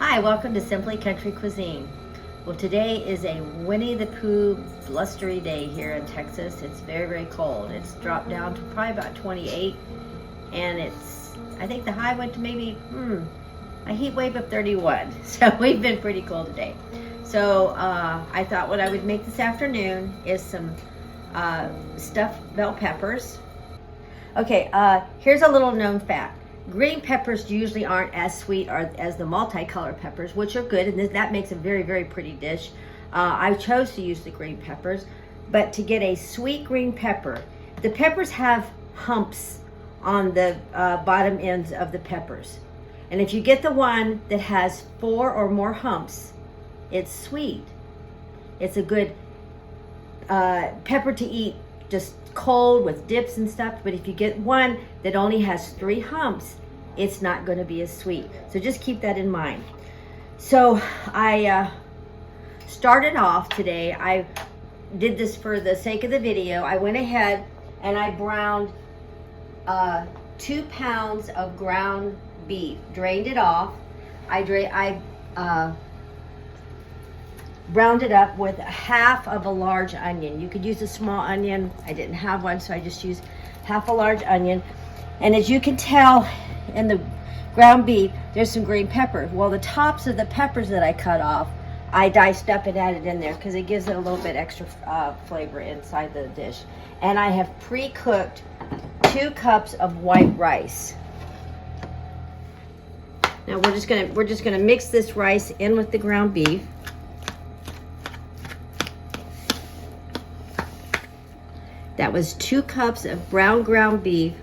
Hi, welcome to Simply Country Cuisine. Well, today is a Winnie the Pooh blustery day here in Texas. It's very, very cold. It's dropped down to probably about 28, and I think the high went to maybe, a heat wave of 31. So we've been pretty cold today. So I thought what I would make this afternoon is some stuffed bell peppers. Okay, here's a little known fact. Green peppers usually aren't as sweet as the multicolored peppers, which are good, and that makes a very, very pretty dish. I chose to use the green peppers, but to get a sweet green pepper, the peppers have humps on the bottom ends of the peppers. And if you get the one that has 4 or more humps, it's sweet. It's a good pepper to eat just cold with dips and stuff. But if you get one that only has 3 humps, it's not going to be as sweet. So just keep that in mind. So I started off today. I did this for the sake of the video. I went ahead and I browned 2 pounds of ground beef, drained it off. I browned it up with half of a large onion. You could use a small onion. I didn't have one, so I just used half a large onion. And as you can tell in the ground beef, there's some green pepper. Well, the tops of the peppers that I cut off, I diced up and added in there because it gives it a little bit extra flavor inside the dish. And I have pre-cooked 2 cups of white rice. Now we're just gonna mix this rice in with the ground beef. That was 2 cups of brown ground beef,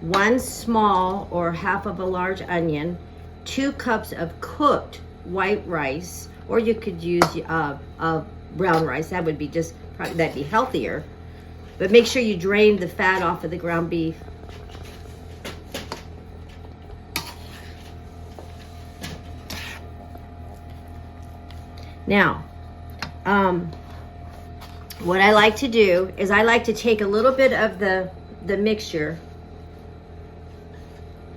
1 small or half of a large onion, 2 cups of cooked white rice, or you could use brown rice. That would be that'd be healthier. But make sure you drain the fat off of the ground beef. Now, what I like to do is I like to take a little bit of the mixture,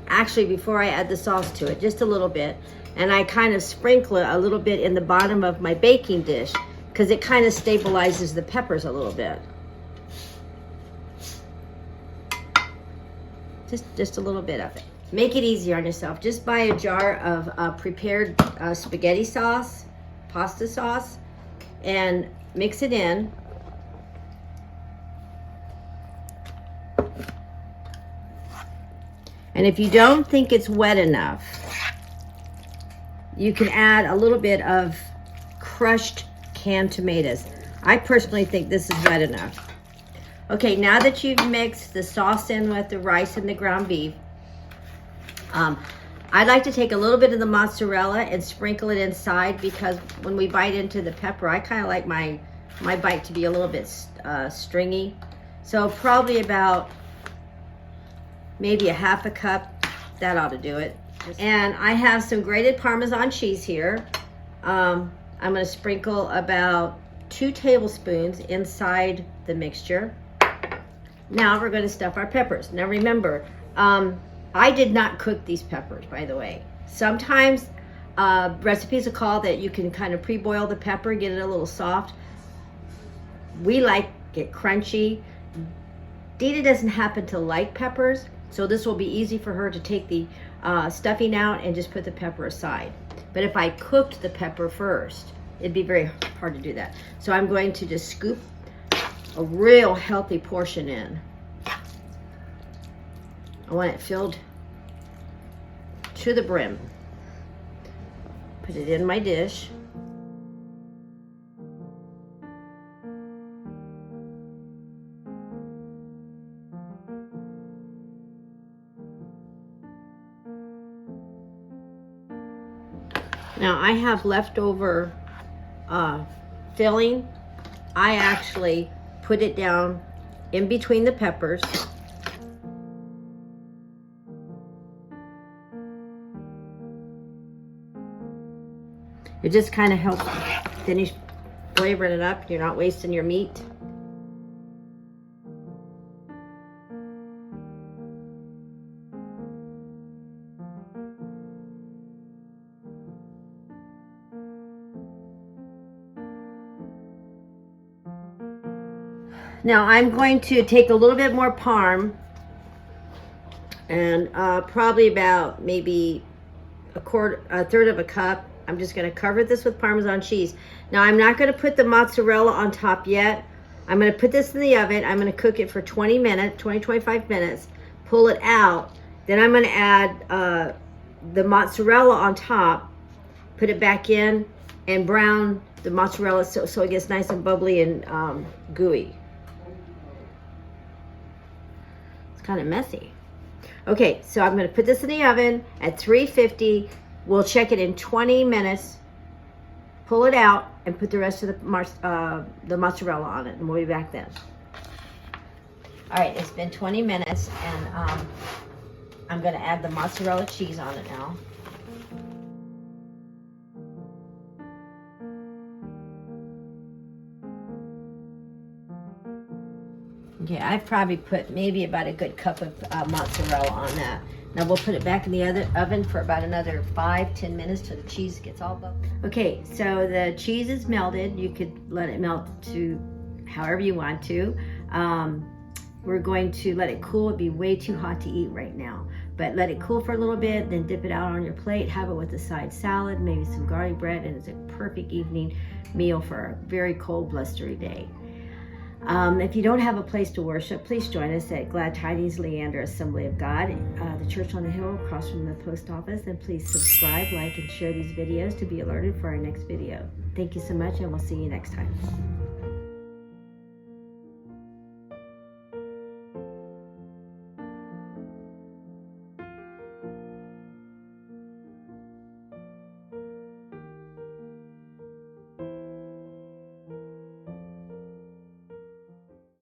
actually before I add the sauce to it, just a little bit, and I kind of sprinkle it a little bit in the bottom of my baking dish because it kind of stabilizes the peppers a little bit. Just a little bit of it. Make it easy on yourself. Just buy a jar of prepared spaghetti sauce, pasta sauce, and mix it in. And if you don't think it's wet enough, you can add a little bit of crushed canned tomatoes. I personally think this is wet enough. Okay, now that you've mixed the sauce in with the rice and the ground beef, I like to take a little bit of the mozzarella and sprinkle it inside because when we bite into the pepper, I kind of like my bite to be a little bit stringy. So probably about maybe a half a cup, that ought to do it. And I have some grated Parmesan cheese here. I'm gonna sprinkle about 2 tablespoons inside the mixture. Now we're gonna stuff our peppers. Now remember, I did not cook these peppers, by the way. Sometimes recipes will call that you can kind of pre-boil the pepper, get it a little soft. We like it crunchy. Dita doesn't happen to like peppers, so this will be easy for her to take the stuffing out and just put the pepper aside. But if I cooked the pepper first, it'd be very hard to do that. So I'm going to just scoop a real healthy portion in. I want it filled to the brim. Put it in my dish. Now I have leftover filling. I actually put it down in between the peppers. It just kind of helps finish flavoring it up. You're not wasting your meat. Now I'm going to take a little bit more parm, and probably about maybe a third of a cup. I'm just going to cover this with Parmesan cheese. Now I'm not going to put the mozzarella on top yet. I'm going to put this in the oven. I'm going to cook it for 25 minutes, pull it out. Then I'm going to add the mozzarella on top, put it back in, and brown the mozzarella so it gets nice and bubbly and gooey. It's kind of messy. Okay, so I'm going to put this in the oven at 350. We'll check it in 20 minutes, pull it out, and put the rest of the mozzarella on it, and we'll be back then. All right, it's been 20 minutes, and I'm going to add the mozzarella cheese on it now. Okay, I've probably put maybe about a good cup of mozzarella on that. Now we'll put it back in the oven for about another 5-10 minutes till the cheese gets all bubbly. Okay, so the cheese is melted. You could let it melt to however you want to. We're going to let it cool. It'd be way too hot to eat right now. But let it cool for a little bit, then dip it out on your plate. Have it with a side salad, maybe some garlic bread, and it's a perfect evening meal for a very cold, blustery day. If you don't have a place to worship, please join us at Glad Tidings Leander Assembly of God, the church on the hill across from the post office. And please subscribe, like, and share these videos to be alerted for our next video. Thank you so much, and we'll see you next time.